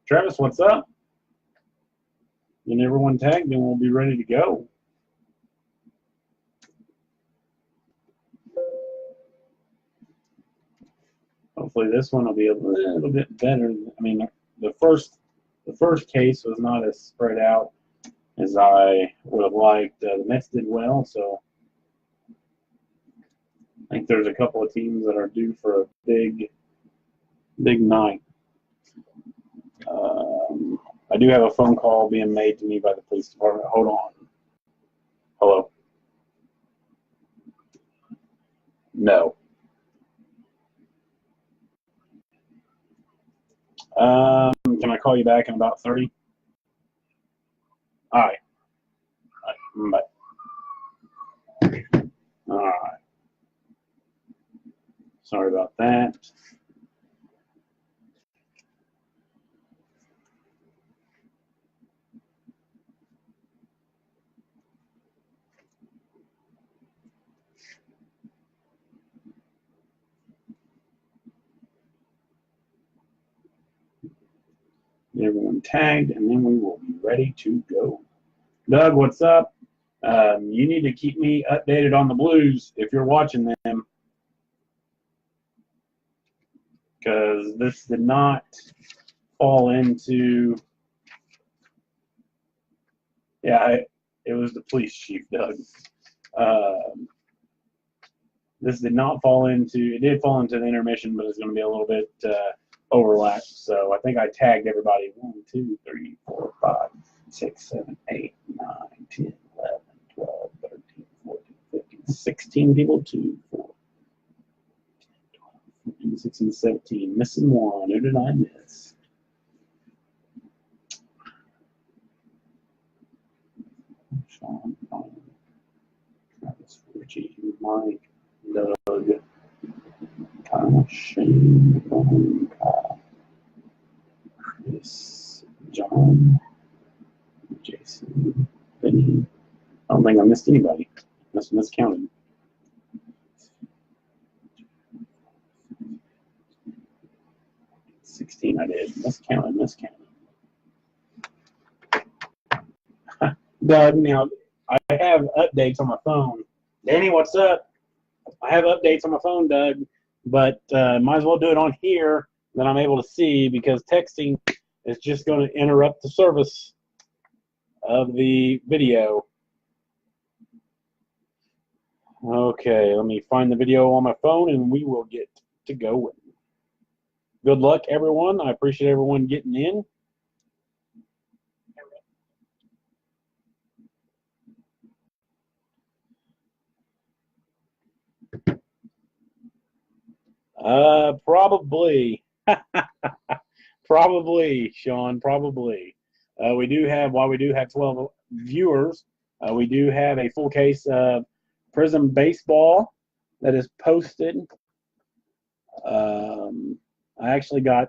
Travis, what's up? Get everyone tagged, and we'll be ready to go. Hopefully this one will be a little bit better. I mean, the first case was not as spread out as I would have liked. The Mets did well, so I think there's a couple of teams that are due for a big night. I do have a phone call being made to me by the police department. Hold on. Hello? No. Can I call you back in about 30? All right. Bye. All right. Sorry about that. Everyone tagged, and then we will be ready to go. Doug, what's up? You need to keep me updated on the Blues if you're watching them, because this did not fall into. Yeah, it was the police chief, Doug. This did not fall into. It did fall into the intermission, but it's going to be a little bit overlap. So I think I tagged everybody 1, 2, 3, 4, 5, 6, 7, 8, 9, 10, 11, 12, 13, 14, 15, 16 people. 2, 4, 12, 15, 16, 17. Missing one. Who did I miss? Sean, Travis, Richie, Mike, Doug, Kyle, Shane, Kyle, Chris, John, Jason, Benny. I don't think I missed anybody. Must have miscounted. I did. Miscounted. Doug, now I have updates on my phone. Danny, what's up? I have updates on my phone, Doug, but might as well do it on here that I'm able to see, because texting is just going to interrupt the service of the video. Okay, let me find the video on my phone and we will get to going. Good luck, everyone. I appreciate everyone getting in. Probably. Probably, Sean, probably. While we do have 12 viewers, we do have a full case of Prism Baseball that is posted. I actually got,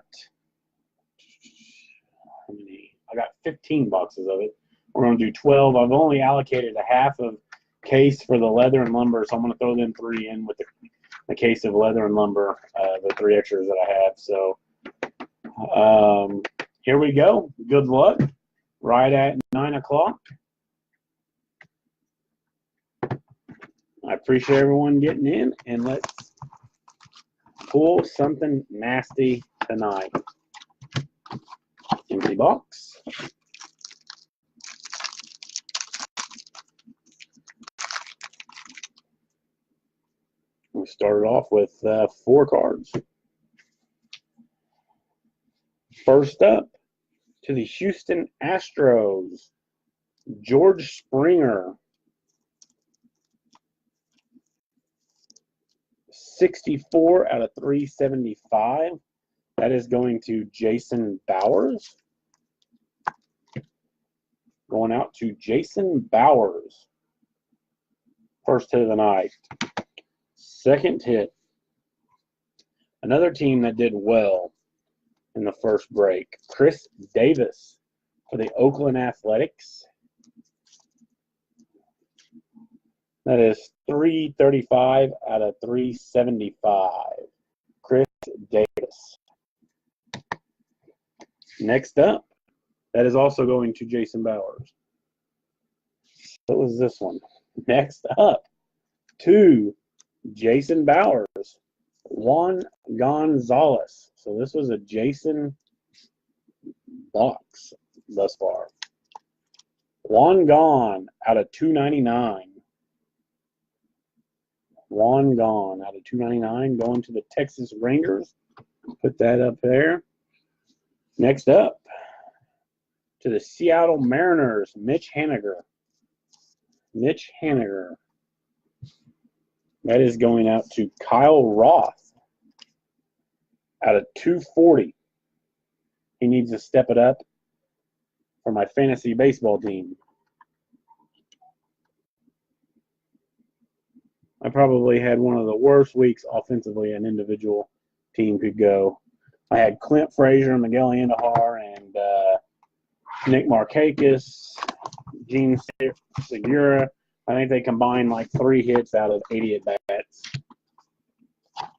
I got 15 boxes of it. We're going to do 12. I've only allocated a half of case for the leather and lumber, so I'm going to throw them 3 in with the case of leather and lumber, the 3 extras that I have. So here we go. Good luck. Right at 9 o'clock. I appreciate everyone getting in, and let's pull something nasty tonight. Empty box. We started off with 4 cards. First up, to the Houston Astros, George Springer. 64 out of 375. That is going to Jason Bowers. Going out to Jason Bowers. First hit of the night. Second hit. Another team that did well in the first break. Chris Davis for the Oakland Athletics. That is 335 out of 375. Chris Davis. Next up, that is also going to Jason Bowers. What was this one? Next up, to Jason Bowers, Juan Gonzalez. So this was a Jason box thus far. Juan Gon out of 299. Juan Gon out of 299 going to the Texas Rangers. Put that up there. Next up, to the Seattle Mariners, Mitch Haniger. Mitch Haniger. That is going out to Kyle Roth out of 240. He needs to step it up for my fantasy baseball team. I probably had one of the worst weeks offensively an individual team could go. I had Clint Frazier, Miguel Andujar, and Nick Markakis, Gene Segura. I think they combined like 3 hits out of 80 at-bats.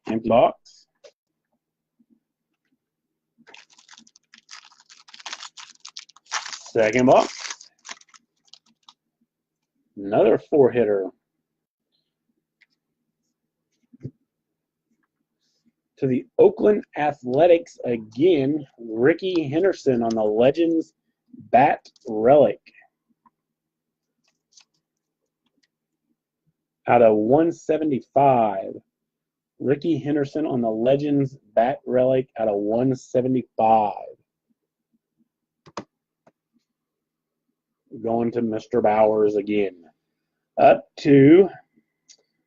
Empty box. Second box. Another 4-hitter. To the Oakland Athletics again, Rickey Henderson on the Legends Bat Relic. Out of 175. Rickey Henderson on the Legends Bat Relic out of 175. Going to Mr. Bowers again. Up to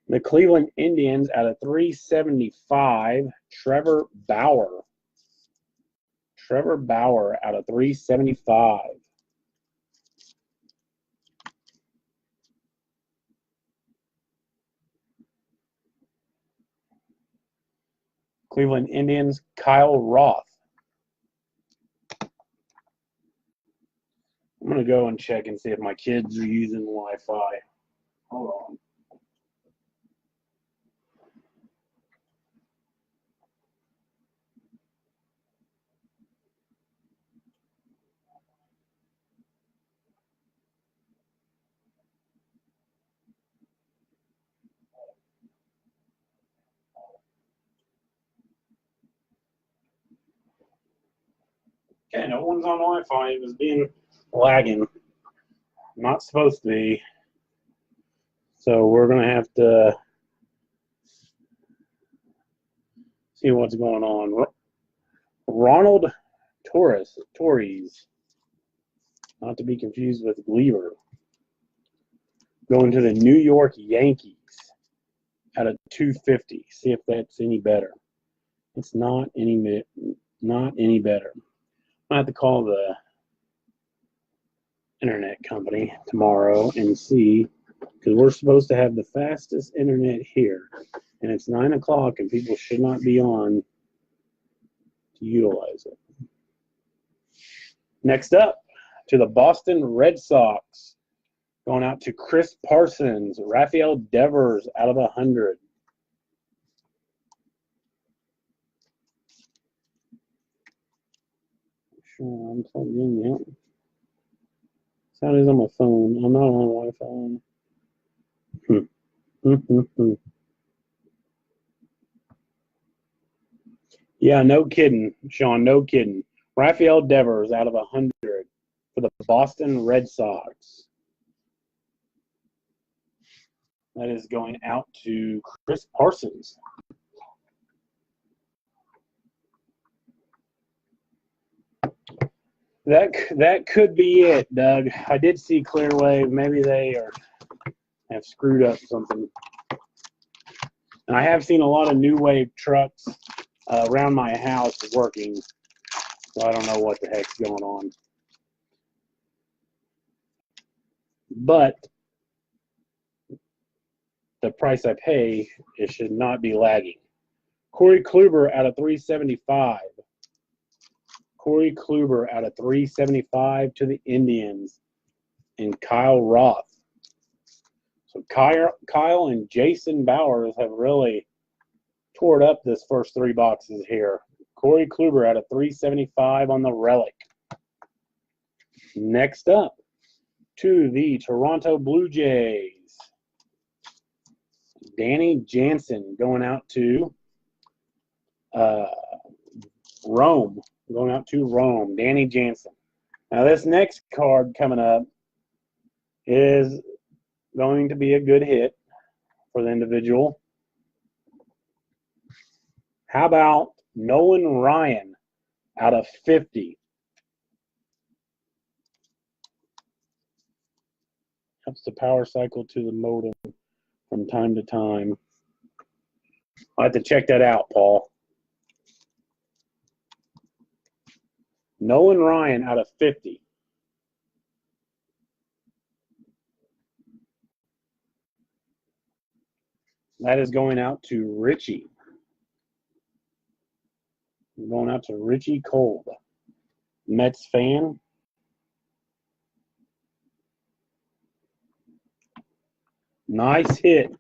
the Cleveland Indians out of 375, Trevor Bauer. Trevor Bauer out of 375. Cleveland Indians, Kyle Roth. I'm going to go and check and see if my kids are using Wi-Fi. Hold on. Okay, no one's on Wi-Fi. It was being lagging. Not supposed to be. So we're going to have to see what's going on. Ronald Torres, not to be confused with Gleaver, going to the New York Yankees at a 250. See if that's any better. It's not any better. I have to call the internet company tomorrow and see, because we're supposed to have the fastest internet here, and it's 9 o'clock, and people should not be on to utilize it. Next up, to the Boston Red Sox, going out to Chris Parsons, Rafael Devers out of 100. Sure, I'm plugged in yet. Sound is on my phone. I'm not on Wi-Fi. Yeah, no kidding, Sean. No kidding. Rafael Devers out of 100 for the Boston Red Sox. That is going out to Chris Parsons. That could be it, Doug. I did see Clearwave. Maybe they have screwed up something. And I have seen a lot of New Wave trucks around my house working. So I don't know what the heck's going on. But the price I pay, it should not be lagging. Corey Kluber out of 375. Corey Kluber out of 375 to the Indians. And Kyle Roth. So Kyle and Jason Bowers have really tore up this first 3 boxes here. Corey Kluber out of 375 on the relic. Next up, to the Toronto Blue Jays. Danny Jansen going out to Rome. Going out to Rome. Danny Jansen. Now this next card coming up is going to be a good hit for the individual. How about Nolan Ryan out of 50? Helps the power cycle to the modem from time to time. I'll have to check that out, Paul. Nolan Ryan out of 50. That is going out to Richie. Going out to Richie Kolb, Mets fan. Nice hit.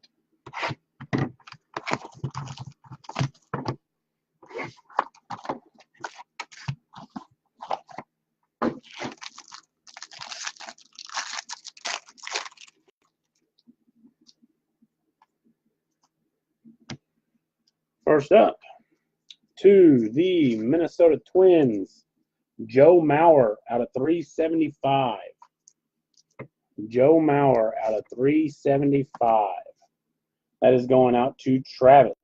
First up, to the Minnesota Twins, Joe Mauer out of 375. Joe Mauer out of 375. That is going out to Travis.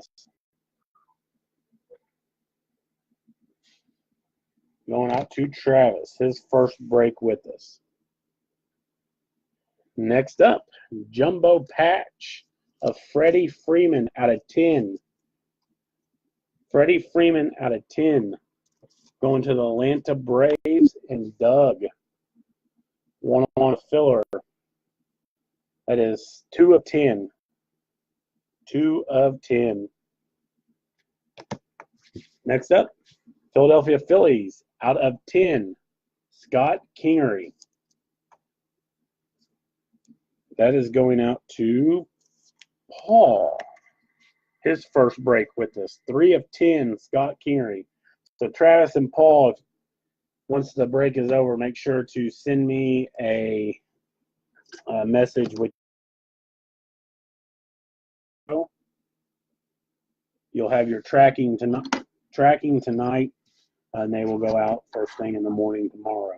Going out to Travis, his first break with us. Next up, Jumbo Patch of Freddie Freeman out of 10. Freddie Freeman out of 10. Going to the Atlanta Braves and Doug. One on a filler. That is 2 of 10. 2 of 10. Next up, Philadelphia Phillies out of 10. Scott Kingery. That is going out to Paul. His first break with us. 3 of 10, Scott Kingery. So Travis and Paul, once the break is over, make sure to send me a message with you'll have your tracking tonight, and they will go out first thing in the morning tomorrow.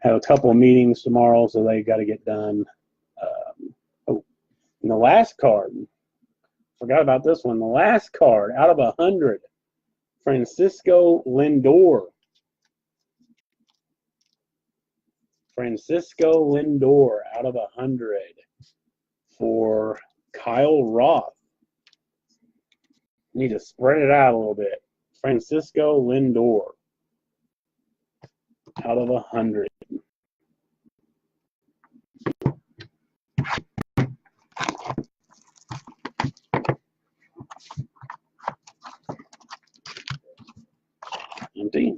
Have a couple of meetings tomorrow, so they got to get done. And the last card, forgot about this one. The last card out of 100, Francisco Lindor. Francisco Lindor out of 100 for Kyle Roth. Need to spread it out a little bit. Francisco Lindor out of 100. Empty.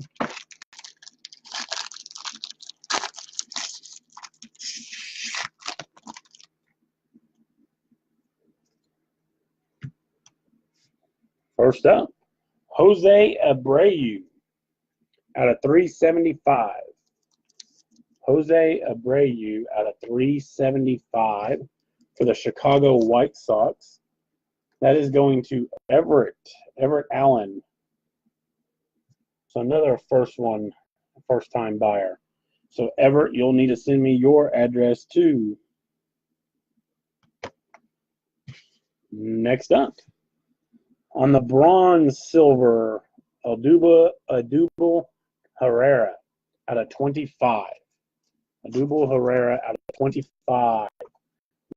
First up, Jose Abreu out of 375. Jose Abreu out of 375 for the Chicago White Sox. That is going to Everett Allen. So another first-time buyer. So Everett, you'll need to send me your address too. Next up, on the bronze silver, Odubel Herrera out of 25. Odubel Herrera out of 25.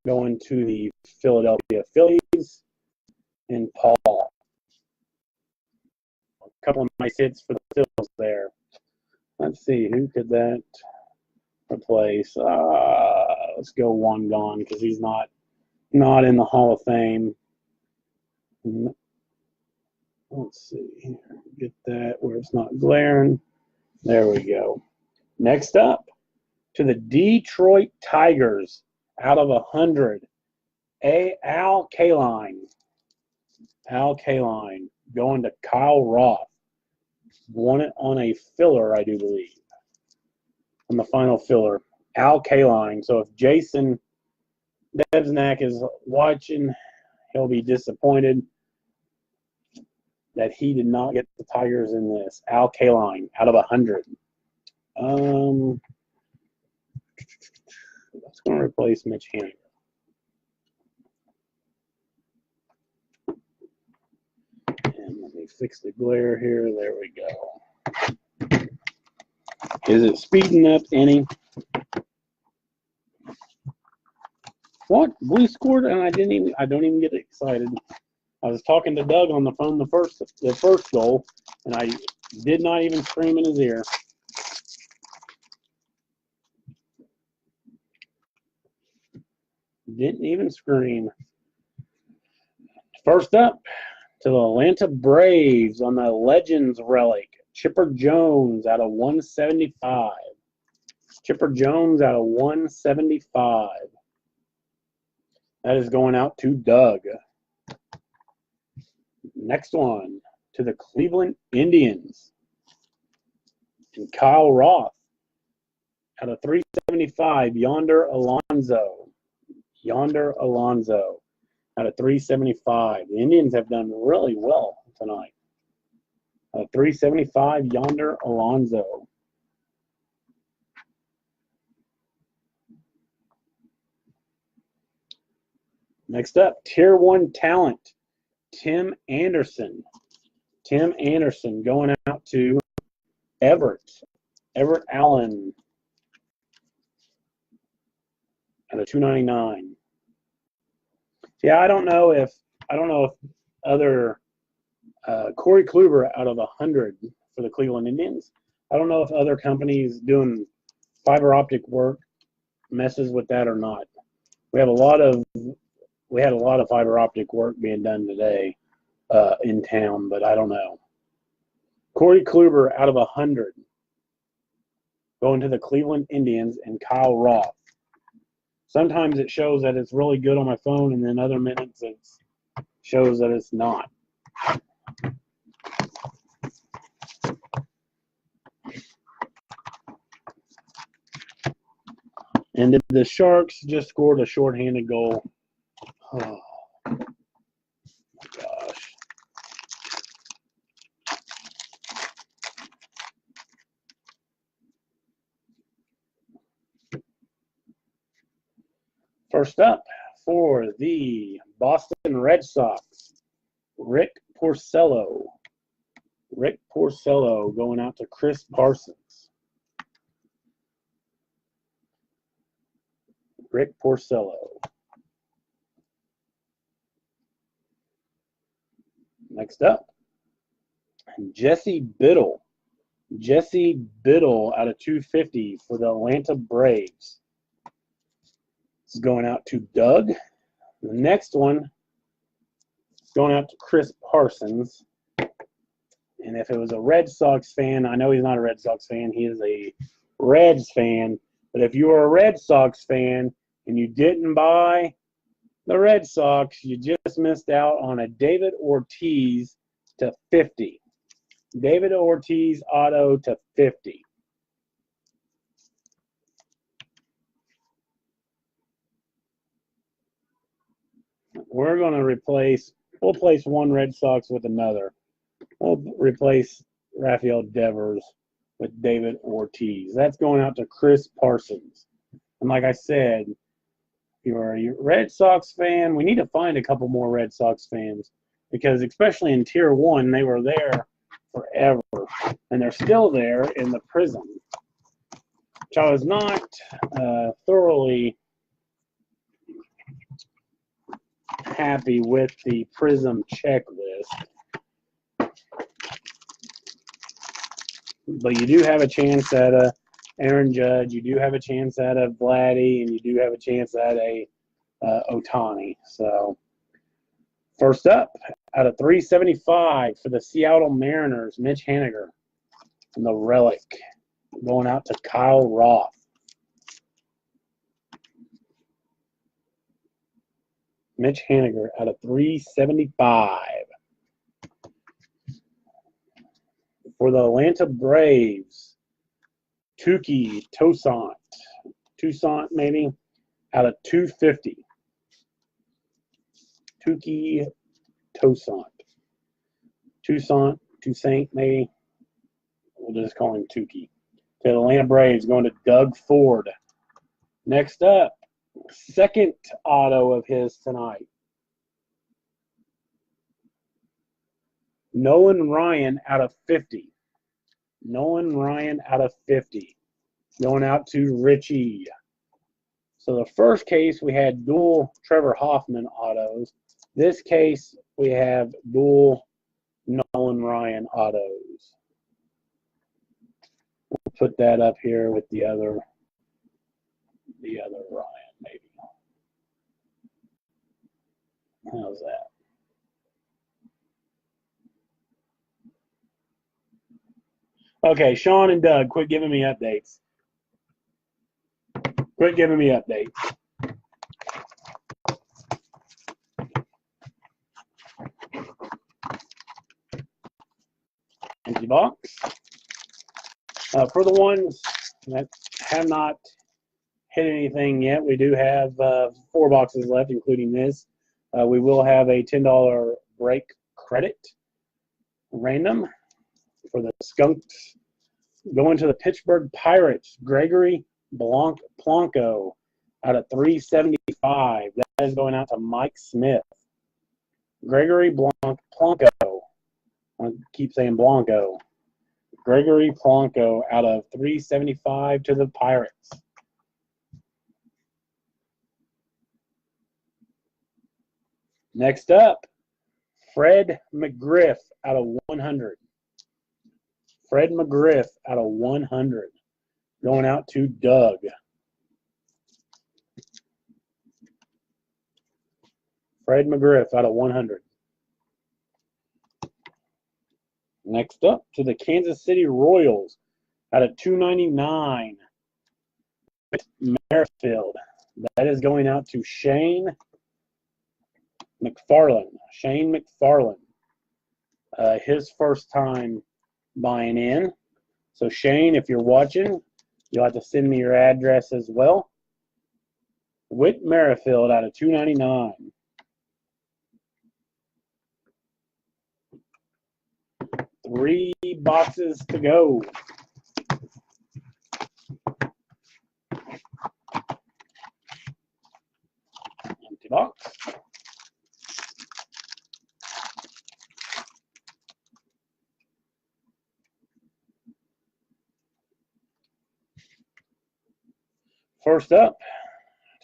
Going to the Philadelphia Phillies and Paul. A couple of nice hits for the Phils there. Let's see, who could that replace? Let's go Juan Gone because he's not in the Hall of Fame. Let's see here. Get that where it's not glaring. There we go. Next up, to the Detroit Tigers out of 100. Al Kaline. Al Kaline going to Kyle Roth. won it on a filler, I do believe, on the final filler. Al Kaline. So if Jason Devsnak is watching, he'll be disappointed that he did not get the Tigers in this. Al Kaline out of 100. That's going to replace Mitch Haniger. And let me fix the glare here. There we go. Is it speeding up any? What? We scored and I don't even get excited. I was talking to Doug on the phone the first goal, and I did not even scream in his ear. Didn't even scream. First up, to the Atlanta Braves on the Legends relic, Chipper Jones out of 175. Chipper Jones out of 175. That is going out to Doug. Next one, to the Cleveland Indians, and Kyle Roth out of 375. Yonder Alonso. Yonder Alonso out of 375. The Indians have done really well tonight. 375, Yonder Alonso. Next up, Tier 1 talent, Tim Anderson. Tim Anderson going out to Everett. Everett Allen out of 299. Yeah, I don't know if other Corey Kluber out of 100 for the Cleveland Indians. I don't know if other companies doing fiber optic work messes with that or not. We had a lot of fiber optic work being done today in town, but I don't know. Corey Kluber out of 100 going to the Cleveland Indians, and Kyle Roth. Sometimes it shows that it's really good on my phone, and then other minutes it shows that it's not. And the Sharks just scored a shorthanded goal. Oh, my gosh. First up for the Boston Red Sox, Rick Porcello. Rick Porcello going out to Chris Parsons. Rick Porcello. Next up, Jesse Biddle. Jesse Biddle out of 250 for the Atlanta Braves. This is going out to Doug. The next one is going out to Chris Parsons. And if it was a Red Sox fan, I know he's not a Red Sox fan. He is a Reds fan. But if you were a Red Sox fan and you didn't buy the Red Sox, you just missed out on a David Ortiz to 50. David Ortiz auto to 50. We're going to we'll place one Red Sox with another. We'll replace Rafael Devers with David Ortiz. That's going out to Chris Parsons. And like I said, if you're a Red Sox fan, we need to find a couple more Red Sox fans, because especially in Tier 1, they were there forever. And they're still there in the Prism, which I was not thoroughly happy with the Prism checklist. But you do have a chance at a Aaron Judge, you do have a chance at a Vladdy, and you do have a chance at a Ohtani. So first up, out of 375 for the Seattle Mariners, Mitch Haniger. And the relic going out to Kyle Roth. Mitch Haniger out of 375. For the Atlanta Braves, Touki Toussaint. Toussaint, maybe, out of 250. Touki Toussaint. Toussaint, maybe. We'll just call him Touki. To the Atlanta Braves, going to Doug Ford. Next up, second auto of his tonight. Nolan Ryan out of 50. Nolan Ryan out of 50. Going out to Richie. So the first case, we had dual Trevor Hoffman autos. This case, we have dual Nolan Ryan autos. We'll put that up here with the other Ryan, maybe. How's that? Okay, Sean and Doug, quit giving me updates. Quit giving me updates. Empty box. For the ones that have not hit anything yet, we do have 4 boxes left, including this. We will have a $10 break credit random for the Skunks. Going to the Pittsburgh Pirates, Gregory Polanco out of 375. That is going out to Mike Smith. Gregory Polanco. I keep saying Blanco. Gregory Polanco out of 375 to the Pirates. Next up, Fred McGriff out of 100. Fred McGriff out of 100. Going out to Doug. Fred McGriff out of 100. Next up, to the Kansas City Royals out of 299. Merrifield. That is going out to Shane McFarland. Shane McFarland. His first time buying in. So Shane, if you're watching, you'll have to send me your address as well. Whit Merrifield out of 299. Three boxes to go. Empty box. First up,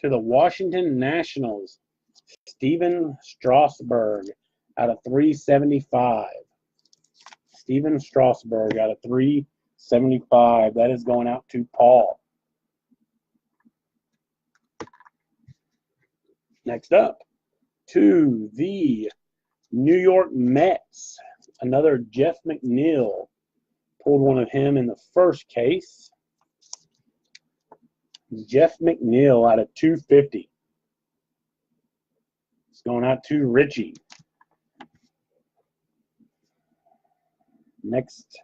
to the Washington Nationals, Stephen Strasburg out of 375. Stephen Strasburg out of 375. That is going out to Paul. Next up, to the New York Mets, another Jeff McNeil. Pulled one of him in the first case. Jeff McNeil out of 250. It's going out to Richie. Next,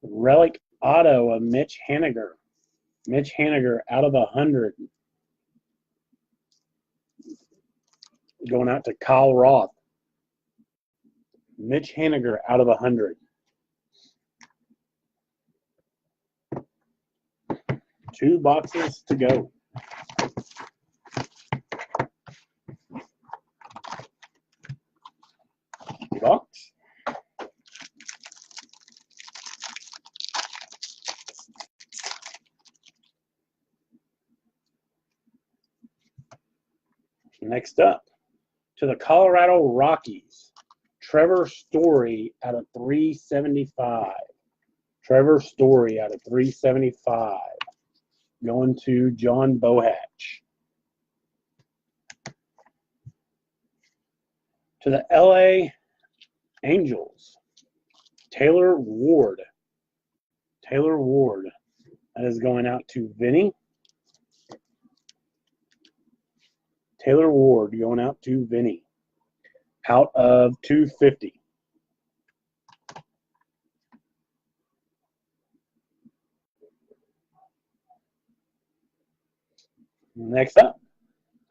relic auto of Mitch Haniger. Mitch Haniger out of 100. Going out to Kyle Roth. Mitch Haniger out of 100. Two boxes to go. Box. Next up, to the Colorado Rockies, Trevor Story out of 375. Trevor Story out of 375. Going to John Bohatch. To the LA Angels, Taylor Ward. Taylor Ward. That is going out to Vinny. Taylor Ward going out to Vinny. Out of 250. Next up,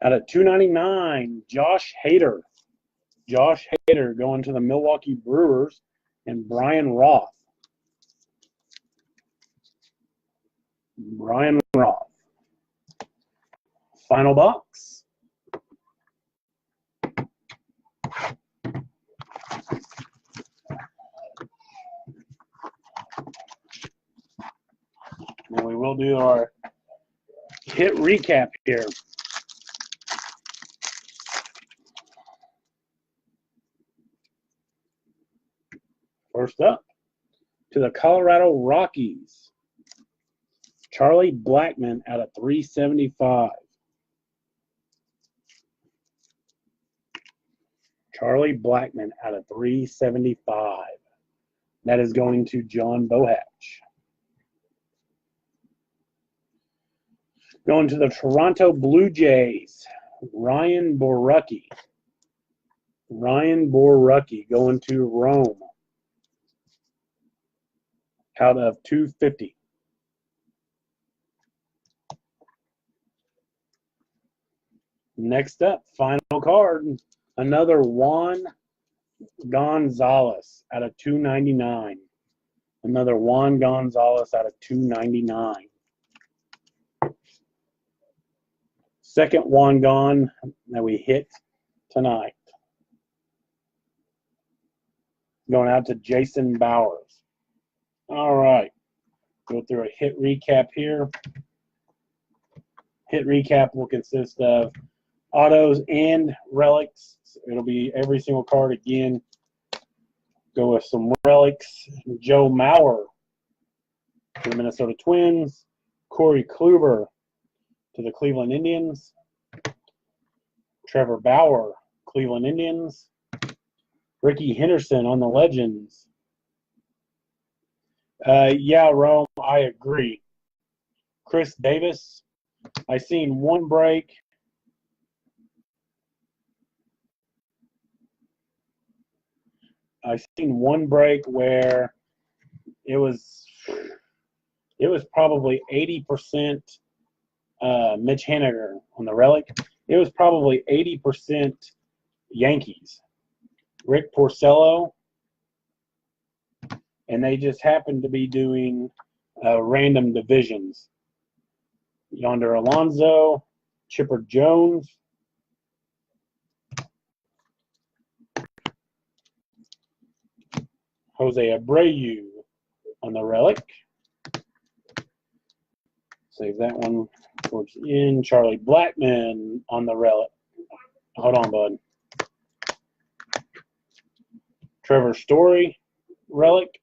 out of 299, Josh Hader. Josh Hader going to the Milwaukee Brewers, and Brian Roth. Brian Roth. Final box. And we will do our hit recap here. First up, to the Colorado Rockies, Charlie Blackmon out of 375. Charlie Blackmon out of 375. That is going to John Bohatch. Going to the Toronto Blue Jays, Ryan Borucki. Ryan Borucki going to Rome out of 250. Next up, final card, another Juan Gonzalez out of 299. Another Juan Gonzalez out of 299. Second Juan Gon that we hit tonight. Going out to Jason Bowers. All right. Go through a hit recap here. Hit recap will consist of autos and relics. It'll be every single card again. Go with some relics. Joe Mauer to the Minnesota Twins. Corey Kluber to the Cleveland Indians. Trevor Bauer, Cleveland Indians. Ricky Henderson on the Legends. Yeah, Rome, I agree. Chris Davis, I seen one break. Where it was probably 80% Mitch Haniger on the relic. It was probably 80% Yankees. Rick Porcello, and they just happened to be doing random divisions. Yonder Alonso, Chipper Jones, Jose Abreu on the relic. Save that one towards the end. Charlie Blackmon on the relic. Hold on, bud. Trevor Story, relic.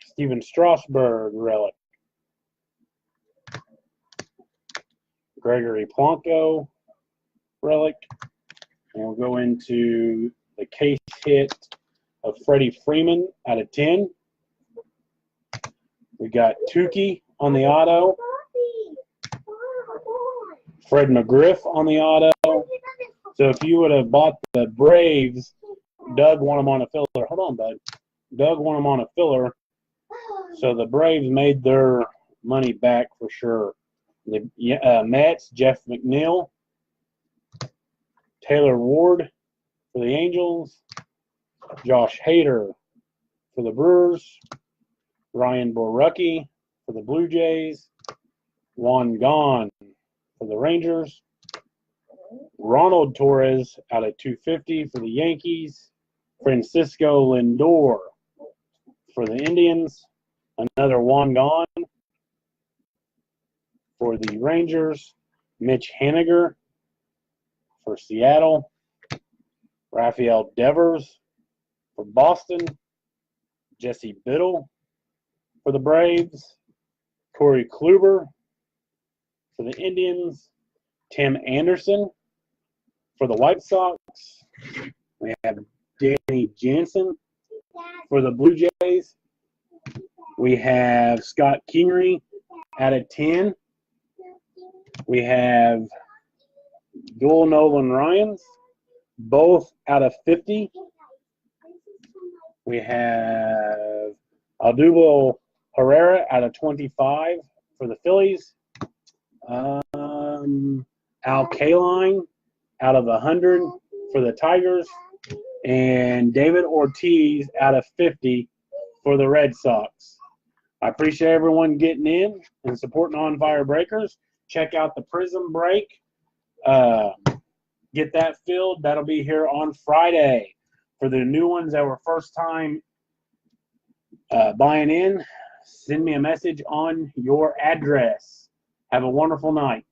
Steven Strasburg, relic. Gregory Polanco, relic. And we'll go into the case hit of Freddie Freeman out of 10. We got Tukey on the auto. Fred McGriff on the auto. So if you would have bought the Braves, Doug won them on a filler. Hold on, bud. Doug won them on a filler. So the Braves made their money back for sure. The Mets, Jeff McNeil. Taylor Ward for the Angels. Josh Hader for the Brewers. Ryan Borucki for the Blue Jays. Juan Gon for the Rangers. Ronald Torres out of 250 for the Yankees. Francisco Lindor for the Indians. Another Juan Gon for the Rangers. Mitch Haniger for Seattle. Rafael Devers for Boston. Jesse Biddle for the Braves. Corey Kluber for the Indians. Tim Anderson for the White Sox. We have Danny Jansen for the Blue Jays. We have Scott Kingery out of 10. We have Joel Nolan Ryans, both out of 50. We have Aldubo Herrera out of 25 for the Phillies. Al Kaline out of 100 for the Tigers, and David Ortiz out of 50 for the Red Sox. I appreciate everyone getting in and supporting On Fire Breakers. Check out the Prism Break. Get that filled. That'll be here on Friday. For the new ones that were first time buying in, send me a message on your address. Have a wonderful night.